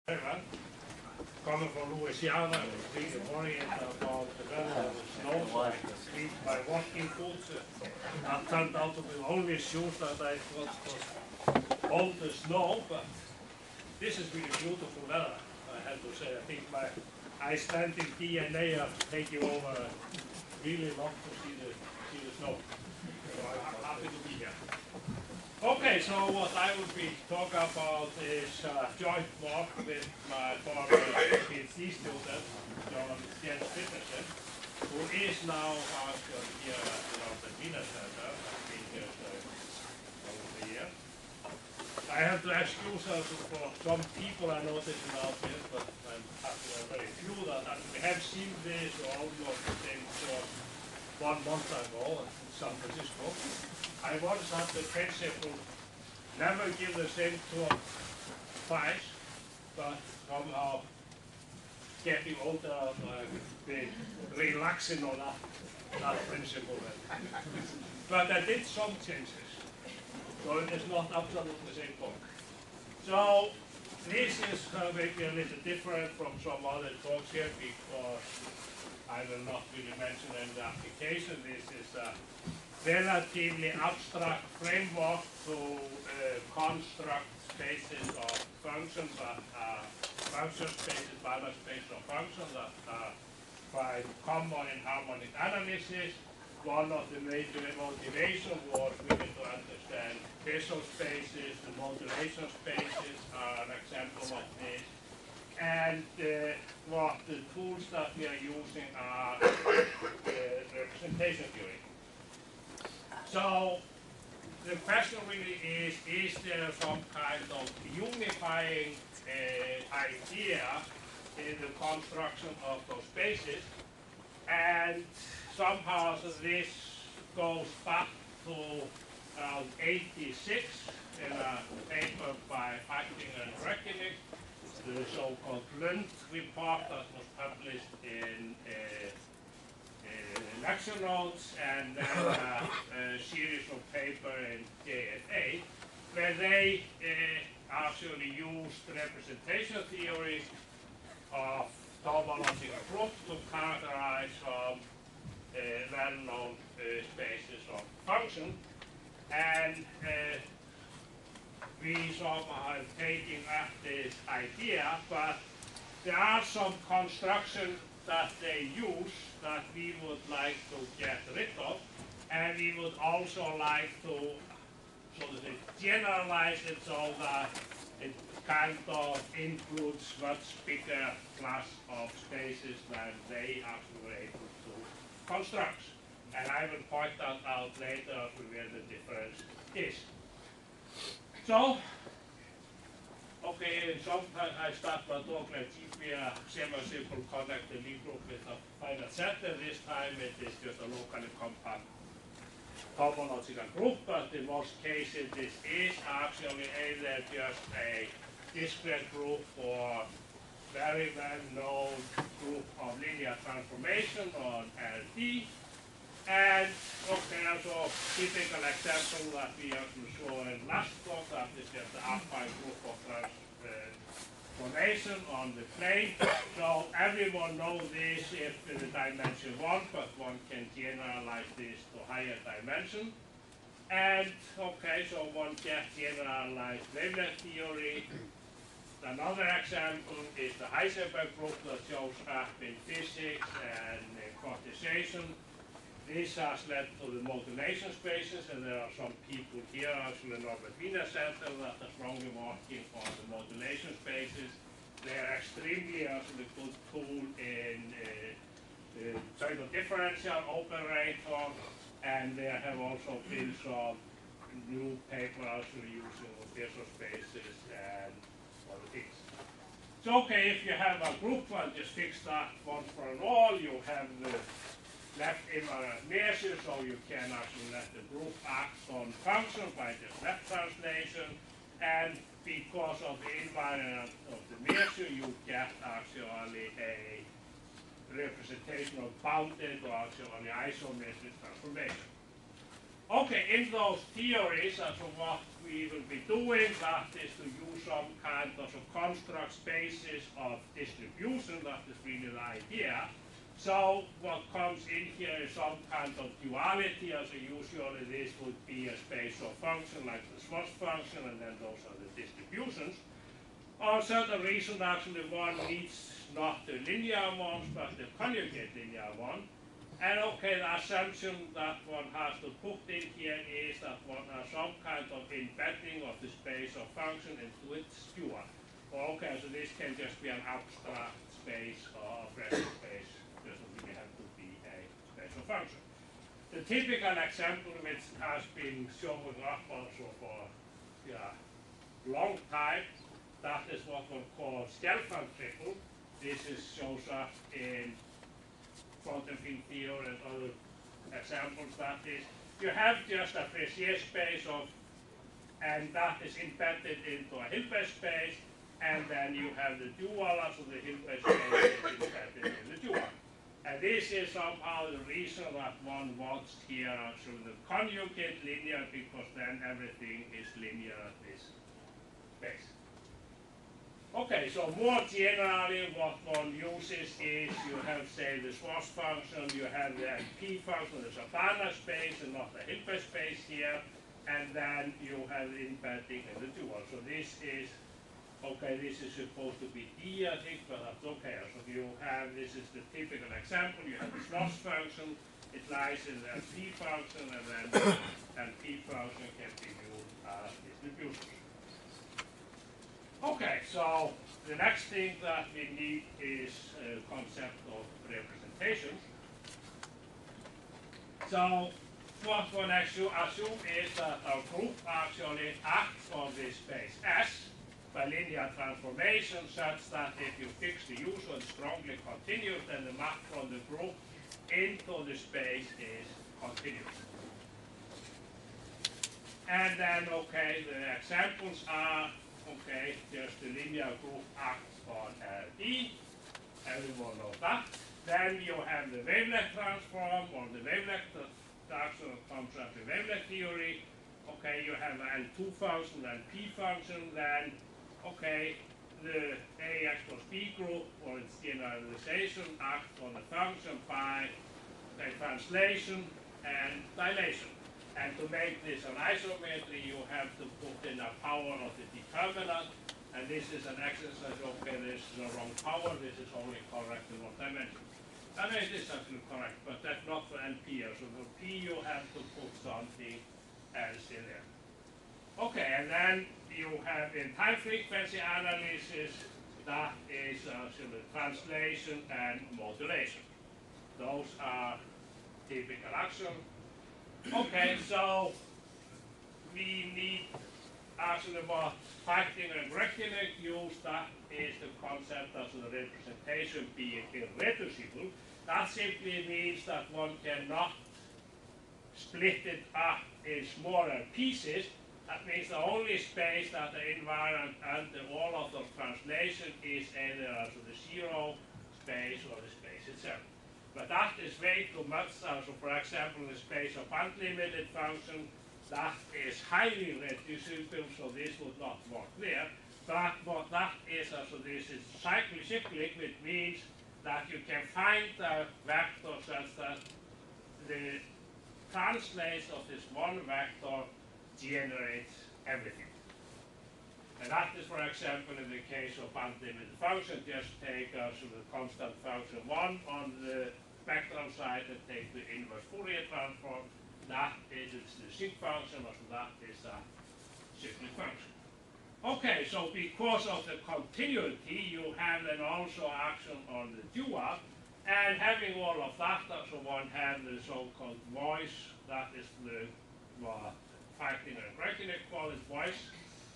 Very well. Coming from Louisiana, I was really worried about the weather of the snow, so I sleep my walking boots. That turned out to be the only shoes that I thought was hold the snow, but this is really beautiful weather, I have to say. I think my Icelandic DNA are taking over. Really love to see the snow. So I'm happy to be here. Okay, so what I will be talking about is joint work with my former PhD student, Gestur Olafsson, who is now actually here at the Lousiana Center. I've been here over the year. I have to excuse us for some people I noticed in the audience, but I'm happy there are very few that actually have seen this or almost the same course 1 month ago in San Francisco. I once had the principle, never give the same talk twice, but somehow getting older, I've been relaxing on that principle. But I did some changes, so it is not absolutely the same talk. So this is maybe a little different from some other talks here because I will not really mention any application. This is a relatively abstract framework to construct spaces of functions that are function spaces, balance spaces of functions that are quite common in harmonic analysis. One of the major motivations was really to understand Gestur spaces, the modulation spaces are an example of this. And what the tools that we are using are representation theory. So the question really is there some kind of unifying idea in the construction of those spaces? And somehow this goes back to around 86 in a paper by Hacking and Reckoning, the so-called Lund report that was published in lecture notes, and then a series of papers in JFA, where they actually used representation theory of topological groups to characterize some well-known spaces of function. And we somehow are taking up this idea, but there are some constructions that they use that we would like to get rid of, and we would also like to sort of generalize it so that it kind of includes much bigger class of spaces than they actually were able to construct. And I will point that out later where the difference is. So, okay, sometimes I start my talk like if we are semi-simple connected Lie group with a finite center. This time it is just a locally compact topological group, but in most cases this is actually either just a discrete group or very well-known group of linear transformation on LD. And okay, also typical example that we actually saw in last talk, that is just the affine group of transformation on the plane. So everyone knows this if in the dimension 1, but one can generalize this to higher dimension. And okay, so one gets generalized wavelet theory. Another example is the Heisenberg group that shows up in physics and quantization. This has led to the modulation spaces, and there are some people here actually in the Lousiana Center that are strongly working on the modulation spaces. They are extremely actually good tool in pseudo-differential operator, and there have also been some new papers actually using Gestur spaces and other things. So okay, if you have a group and just fix that once for all, you have the left invariant measure, so you can actually let the group act on function by just left translation, and because of the invariant of the measure, you get actually a representation of bounded or actually isometric transformation. Okay, in those theories, what we will be doing, that is to use some kind of construct spaces of distribution. That is really the idea. So what comes in here is some kind of duality, usually this would be a space of function like the Schwarz function, and then those are the distributions. For certain reason, actually one needs not the linear ones, but the conjugate linear one. And okay, the assumption that one has to put in here is that one has some kind of embedding of the space of function into its dual. Okay, so this can just be an abstract space or a vector space. Doesn't really have to be a space of function. The typical example which has been showing up also for a long time, that is what one calls Stelfan triple. This shows up in quantum field theory and other examples. That is, you have just a Fraisier space of, and that is embedded into a Hilbert space, and then you have the dual, so the Hilbert space is embedded in the dual. And this is somehow the reason that one wants here actually the conjugate linear, because then everything is linear at this space. Okay, so more generally what one uses is you have, say, the Schwarz function, you have the LP function, the Sardana space and not the Hilbert space here, and then you have the embedding in the dual. So this is, okay, this is supposed to be D, I think, but that's okay. So you have, this is the typical example, you have the Schwarz function, it lies in the LP function, and then the LP function can be used as distributions. Okay, so the next thing that we need is a concept of representations. So what one assume is that our group actually acts on this space S by linear transformation, such that if you fix the usual strongly continuous, then the map from the group into the space is continuous. And then, okay, the examples are, okay, just the linear group acts on LD, everyone knows that. Then you have the wavelength transform, or the wavelength transform comes out the wavelength theory. Okay, you have L2 function and P function, then, okay, the AX plus B group, or its generalization, acts on the function by the translation and dilation. And to make this an isometry, you have to put in a power of the determinant, and this is an exercise, okay, this is the wrong power, this is only correct in one dimension. I mean, it is actually correct, but that's not for NP. So for P, you have to put something else in there. Okay, and then you have in time frequency analysis, that is the translation and modulation. Those are typical actions. Okay, so we need actually what Fighting and Reykjavik use, that is the concept of the representation being irreducible. That simply means that one cannot split it up in smaller pieces. That means the only space that the invariant under all of the translation is either the zero space or the space itself. But that is way too much. So for example, the space of unlimited function, that is highly reducible, so this would not work there. But what that is, so this is cyclic, which means that you can find a vector such that the translation of this one vector generates everything. And that is, for example, in the case of unlimited function, just take the constant function 1 on the spectrum side and take the inverse Fourier transform. That is the sig function, or so that is a cyclic function. Okay, so because of the continuity, you have then also action on the dual, and having all of that, so one has the so-called voice, that is the Fighting and Reykjavik call it voice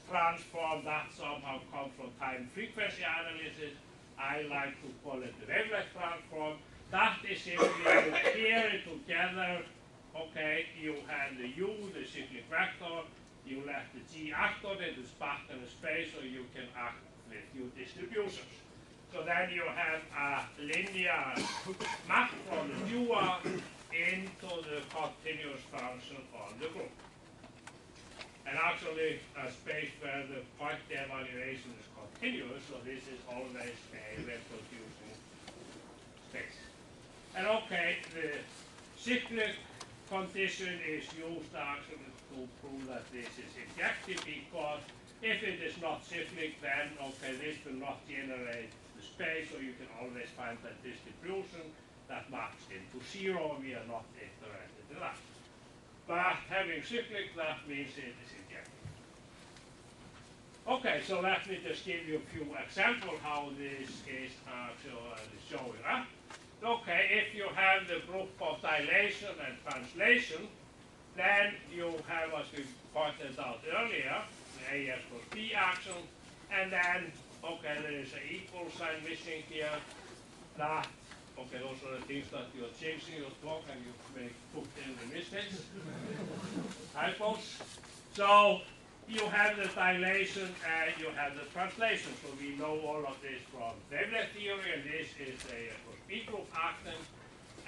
transform, that somehow comes from time frequency analysis. I like to call it the wavelength transform. That is simply you pair it together. Okay, you have the U, the cyclic vector, you let the G act on it, it's back in the space, so you can act with your distributions. So then you have a linear map from the dual, into the continuous function on the group. And actually a space where the point evaluation is continuous, so this is always a reproducing space. And okay, the cyclic condition is used actually to prove that this is injective, because if it is not cyclic, then okay, this will not generate the space, so you can always find that distribution that maps into zero. We are not interested in that. But having cyclic, that means it is injective. Okay, so let me just give you a few examples how this is actually showing up. Okay, if you have the group of dilation and translation, then you have, as we pointed out earlier, the AS plus B action, and then, okay, there is an equal sign missing here. That, okay, those are the things that you are changing your talk and you may put in the mistakes, typos. So you have the dilation and you have the translation. So we know all of this from wavelet theory, and this is a B group acting.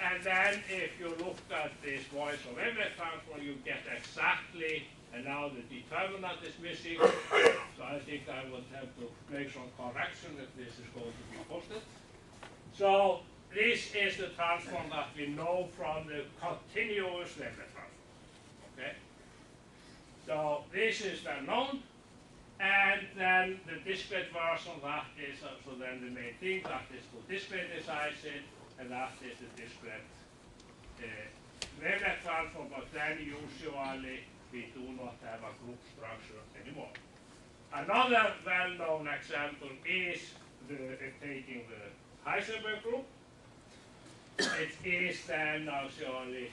And then if you look at this voice or wavelet transform, you get exactly, and now the determinant is missing. So I think I would have to make some correction if this is going to be posted. So this is the transform that we know from the continuous wavelet transform. Okay? So this is well known, and then the discrete version, that is also then the main thing, that is to discretize it, and that is the discrete wavelet transform, but then usually we do not have a group structure anymore. Another well-known example is taking the Heisenberg group. It is then actually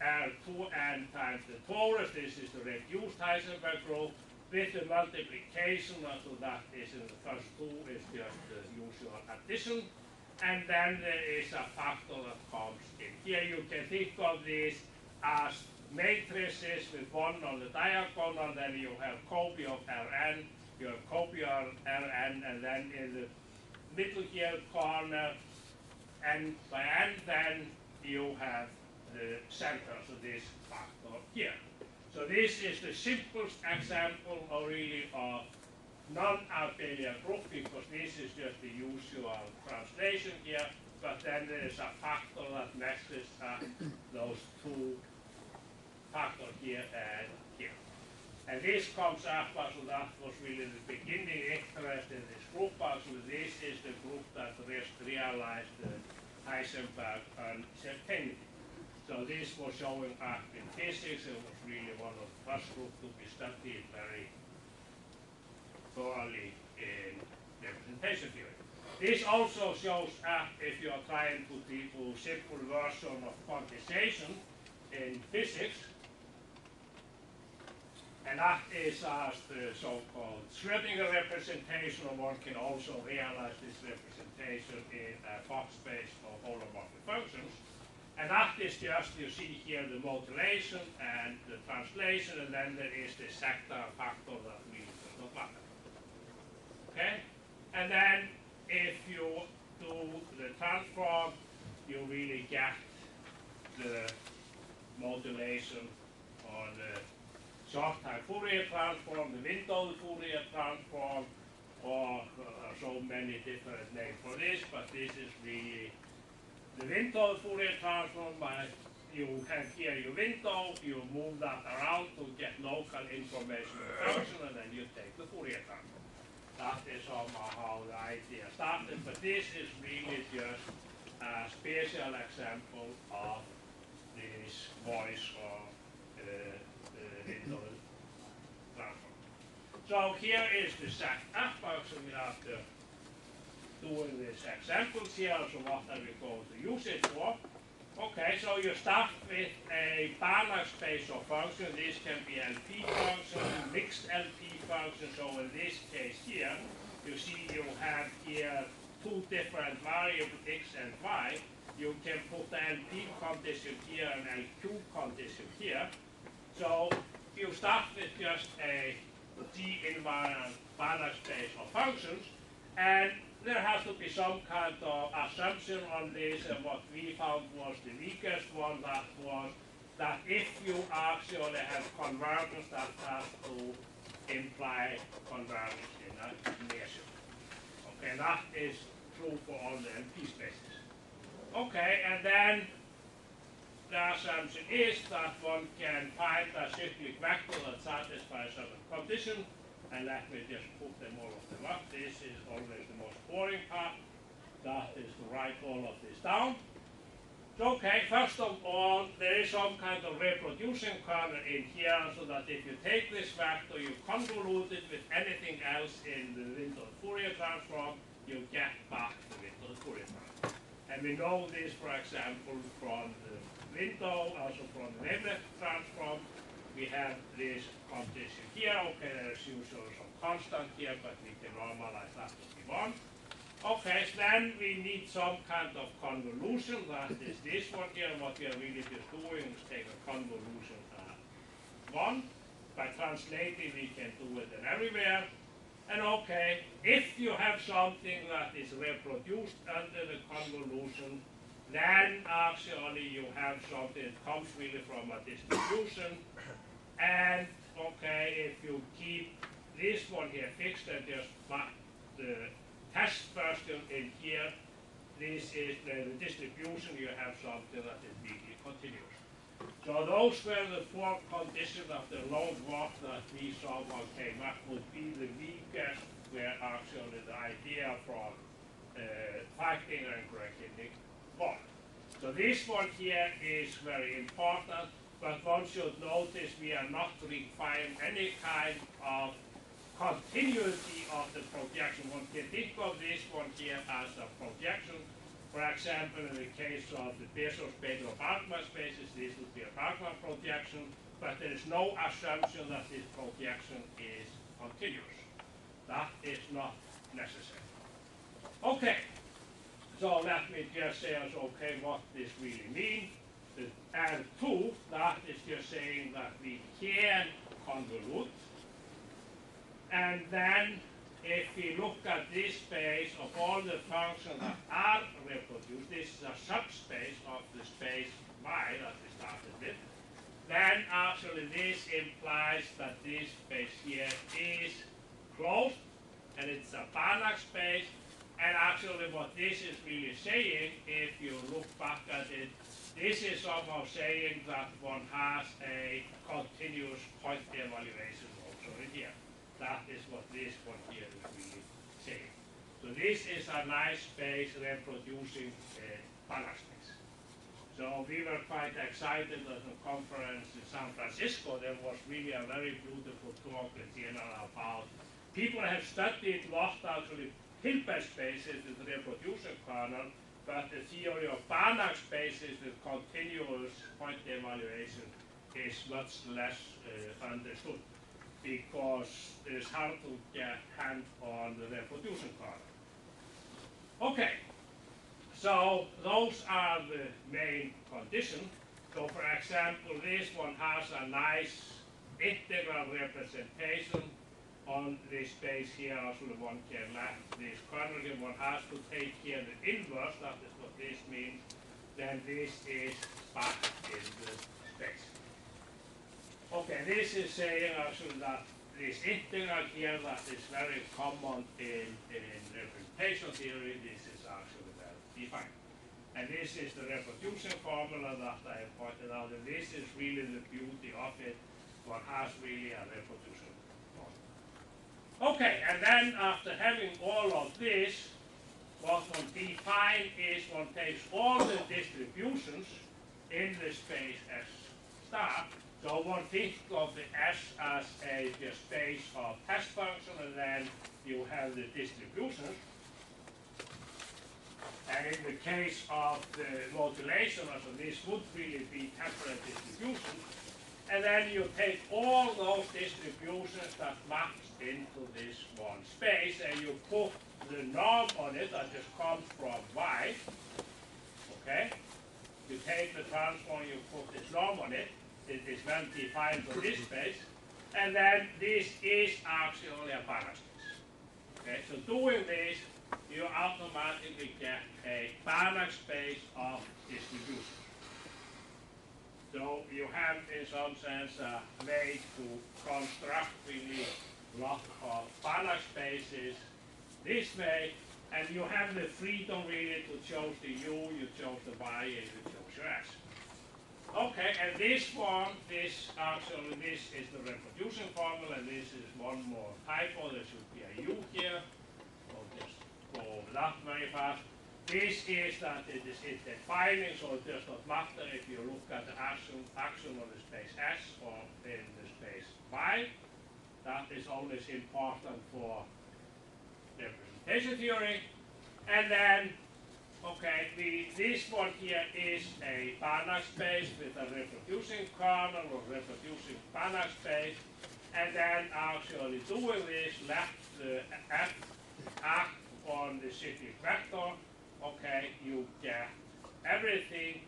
R2n times the torus. This is the reduced Heisenberg group with the multiplication, so that is in the first two is just the usual addition. And then there is a factor that comes in. Here you can think of this as matrices with one on the diagonal, and then you have copy of Rn, you have copy of Rn, and then in the middle here corner, and by n, then you have the center, so this factor here. So this is the simplest example really of non-abelian group, because this is just the usual translation here, but then there is a factor that meshes up those two factors here and here. And this comes up, so that was really the beginning interest in this group. So this is the group that realized the Heisenberg uncertainty. So this was showing up in physics. It was really one of the first groups to be studied very thoroughly in representation theory. This also shows up if you are trying to do simple version of quantization in physics. And that is as the so-called Schrödinger representation, or one can also realize this representation in a Fock space of holomorphic functions. And that is just, you see here, the modulation and the translation, and then there is the sector factor that really does not matter. Okay? And then if you do the transform, you really get the modulation on the short-time Fourier transform, the windowed Fourier transform, or so many different names for this, but this is really the windowed Fourier transform. You have here your window, you move that around to get local information of the function, and then you take the Fourier transform. That is somehow how the idea started, but this is really just a special example of this voice or windowed transform. So here is the setup. So we have to doing these examples here, so what are we going to use it for? Okay, so you start with a Banach space of functions. This can be LP function, mixed LP function. So in this case here, you see you have here two different variables, x and y. You can put the LP condition here and LQ condition here. So you start with just a G-invariant Banach space of functions, and there has to be some kind of assumption on this, and what we found was the weakest one, that was that if you actually have convergence, that has to imply convergence in a measure. Okay, that is true for all the NP spaces. Okay, and then the assumption is that one can find a cyclic vector that satisfies a certain condition, and let me just put them all of them up. This is always the most boring part. That is to write all of this down. So, okay, first of all, there is some kind of reproducing kernel in here, so that if you take this vector, you convolute it with anything else in the Windowed Fourier transform, you get back the Windowed Fourier transform. And we know this, for example, from the window, also from the wavelet transform. We have this condition here. Okay, there is usually some constant here, but we can normalize that if we want. Okay, so then we need some kind of convolution. That is this one here. What we are really just doing is take a convolution one. By translating, we can do it in everywhere. And okay, if you have something that is reproduced under the convolution, then actually you have something that comes really from a distribution. And okay, if you keep this one here fixed and just put the test version in here, this is the distribution, you have something that is weakly continuous. So those were the four conditions of the lone walk that we saw one came up would be the weakest, where actually the idea from Falkinger and Greg-Hinnig work. So this one here is very important, but one should notice we are not requiring any kind of continuity of the projection. One can think of this one here as a projection. For example, in the case of the Bezoar space or Bergman spaces, this would be a Bergman projection, but there is no assumption that this projection is continuous. That is not necessary. Okay, so let me just say, okay, what this really means. The R2, that is just saying that we can convolute. And then, if we look at this space of all the functions that are reproduced, this is a subspace of the space Y that we started with, then actually this implies that this space here is closed, and it's a Banach space. And actually what this is really saying, if you look back at it, this is somehow saying that one has a continuous point evaluation also in here. That is what this one here is really saying. So this is a nice space reproducing Banach space. So we were quite excited at the conference in San Francisco. There was really a very beautiful talk in general about people have studied what actually Hilbert spaces with reproduction kernel, but the theory of Banach spaces with continuous point evaluation is much less understood, because it is hard to get hand on the reproduction kernel. Okay, so those are the main conditions. So for example, this one has a nice integral representation on this space here. Also one can let this kernel here, one has to take here the inverse, that is what this means, then this is back in the space. Okay, this is saying actually that this integral here that is very common in representation theory, this is actually well defined. And this is the reproduction formula that I have pointed out, and this is really the beauty of it. One has really a reproduction formula. Okay, and then after having all of this, what one defines is one takes all the distributions in the space S star. So one thinks of the S as the space of test function, and then you have the distributions. And in the case of the modulation, so this would really be temperate distributions. And then you take all those distributions that map into this one space, and you put the norm on it that just comes from Y. Okay? You take the transform, you put this norm on it. It is well defined for this space. And then this is actually a Banach space. Okay? So doing this, you basically get a Banach space of distributions. So you have, in some sense, a way to construct really lot of Banach spaces this way, and you have the freedom really to choose the U, you chose the Y, and you chose your S. Okay, and this one, this is the reproducing formula, and this is one more typo. There should be a U here. I'll just go over that very fast. This is that it is defining, so it does not matter if you look at the action on the space S or in the space Y. That is always important for representation theory. And then, okay, this one here is a Banach space with a reproducing kernel or reproducing Banach space. And then actually doing this, left the F act on the cyclic vector. Okay, you get everything,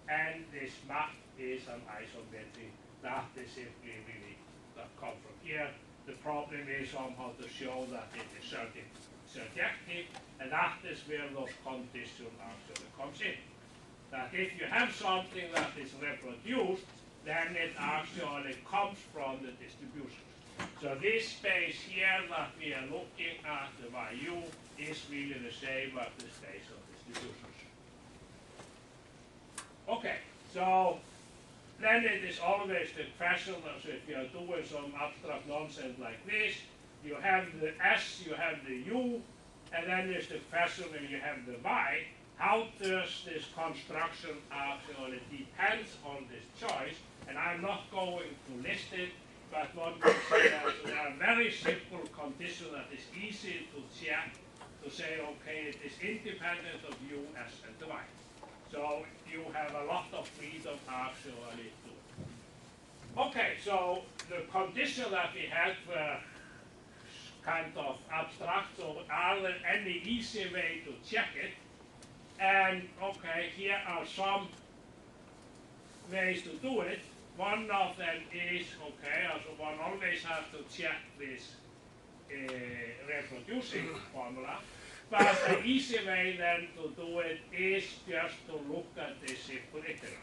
and this map is an isometric. That is simply really that come from here. The problem is somehow to show that it is surjective, and that is where those conditions actually comes in. That if you have something that is reproduced, then it actually comes from the distributions. So this space here that we are looking at, the YU, is really the same as the space of distributions. Okay, so then it is always the question, so if you are doing some abstract nonsense like this, you have the S, you have the U, and then there's the question when you have the Y. How does this construction actually depends on this choice? And I'm not going to list it, but one can say that there are very simple conditions that is easy to check, to say, okay, it is independent of U, S, and the Y. So you have a lot of freedom actually to it. Okay, so the condition that we had were kind of abstract, so are there any easy way to check it? And okay, here are some ways to do it. One of them is, okay, so one always has to check this reproducing formula. But the easy way then to do it is just to look at this simple integral.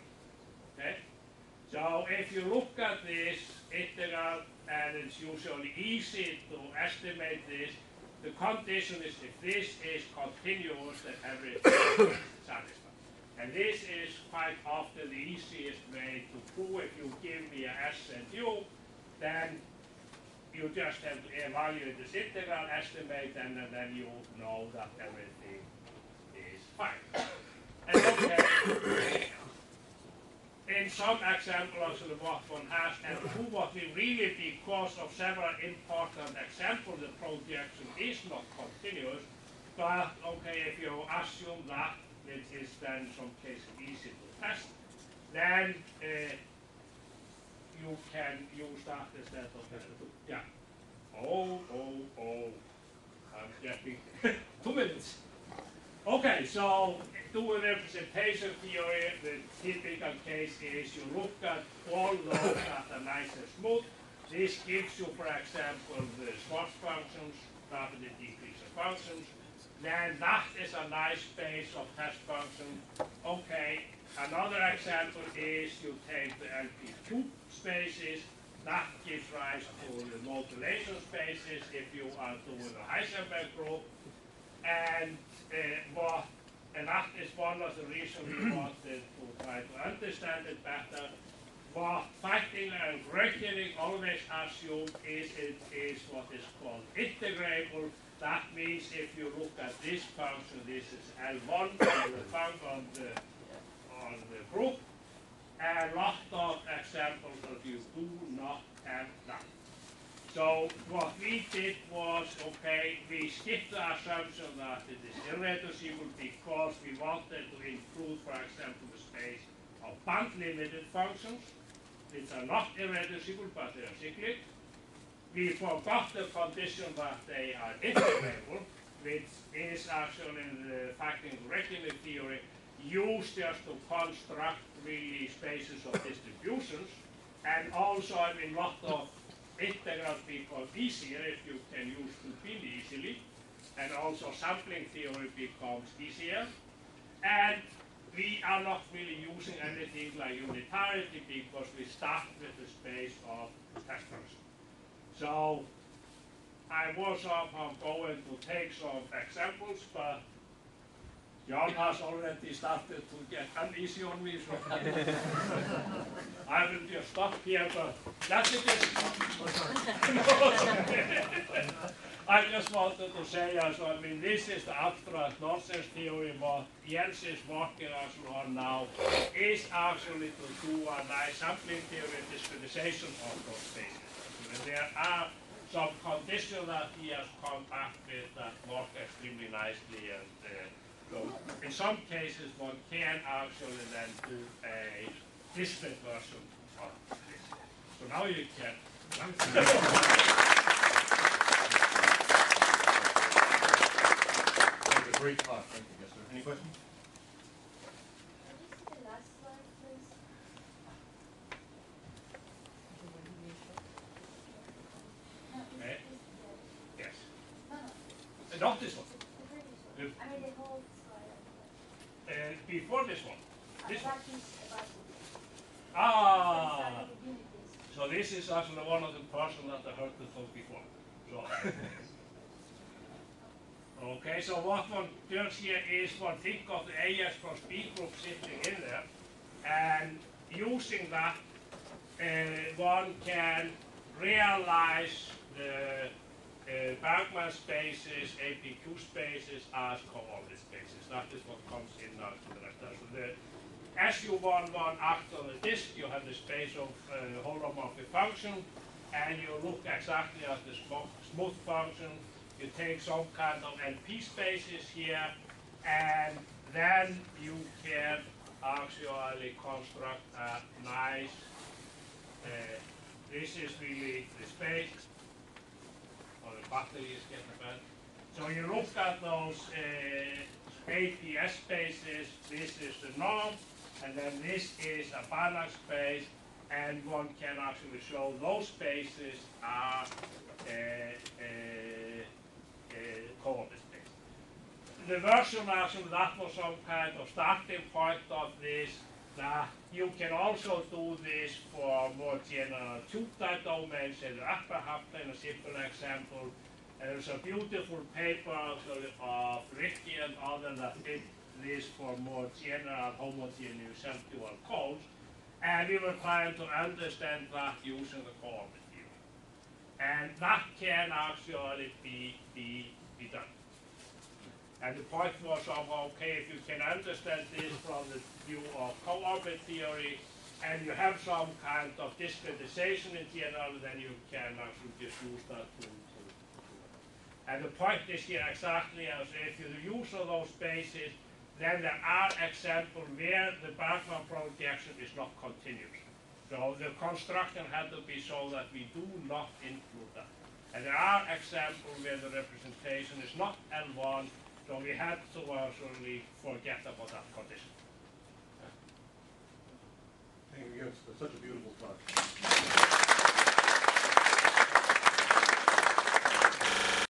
Okay? So if you look at this integral, and it's usually easy to estimate this, the condition is if this is continuous, then everything is satisfied. And this is quite often the easiest way to prove. If you give me a S and U, then you just have to evaluate this integral, estimate, and then you know that everything is fine. And okay, in some examples of what one has, and who what we really, because of several important examples, the projection is not continuous, but okay, if you assume that it is then in some cases easy to test, then you can use that instead of test. Yeah. Oh, I'm getting 2 minutes. Okay, so doing representation theory, the typical case is you look at all those that are nice and smooth. This gives you, for example, the Schwarz functions, rapidly decreasing functions. Then that is a nice space of test functions. Okay, another example is you take the LP2 spaces. That gives rise to the modulation spaces if you are doing a Heisenberg group. And that is one of the reasons we wanted to try to understand it better. What Feitinger and Gröchening always assume is it is what is called integrable. That means if you look at this function, this is L1 on the function on the group. A lot of examples of you do not have that. So what we did was, okay, we skipped the assumption that it is irreducible because we wanted to include, for example, the space of band-limited functions, which are not irreducible, but they are cyclic. We forgot the condition that they are integrable, which is actually in the Feitinger-Gröchening theory used just to construct really spaces of distributions, and also, I mean, lot of integrals become easier if you can use Tupin easily. and also sampling theory becomes easier. And we are not really using anything like unitarity because we start with the space of test function. So I was going to take some examples, but John has already started to get uneasy on me, so I will just stop here, but that's it. I just wanted to say, also, I mean, this is the abstract nonsense theory. What Jens is working on now is actually to do a nice sampling theory and discretization of those spaces. And there are some conditions that he has come back with that work extremely nicely, and so in some cases one can actually then do a discrete version of this. So now you can. Great talk. Thank you, Gestur. Any questions? Can you see the last slide, please? No, Okay. Yes. No, Not this one. the previous one. I mean the whole slide. Before this one. This one. About this. Ah. So this is actually one of the persons that I heard the talk before. So. Okay, so what one does here is one think of the AS plus B group sitting in there, and using that, one can realize the Bergman spaces, APQ spaces as coordinate spaces. That is what comes in now to the rest. So the SU11 acts on the disk, you have the space of holomorphic function, and you look exactly at the smooth function. You take some kind of NP spaces here, and then you can actually construct a nice, this is really the space, or the battery is getting bad. So you look at those APS spaces, this is the norm, and then this is a Banach space, and one can actually show those spaces are coordinate space. The version actually, that was some kind of starting point of this. Now, you can also do this for more general tube-type domains in the upper half-plane, a simple example. And there's a beautiful paper actually of Ricky and others that did this for more general homogeneous conceptual codes. And we were trying to understand that using the coordinate theory. And that can actually be done. And the point was somehow, okay, if you can understand this from the view of co-orbit theory, and you have some kind of discretization in general, then you can actually just use that to. And the point is here exactly as if you use all those spaces, then there are examples where the Bergman projection is not continuous. So the construction had to be so that we do not include that. And there are examples where the representation is not L1, so we had to actually forget about that condition. Thank you. Yes, that's such a beautiful talk.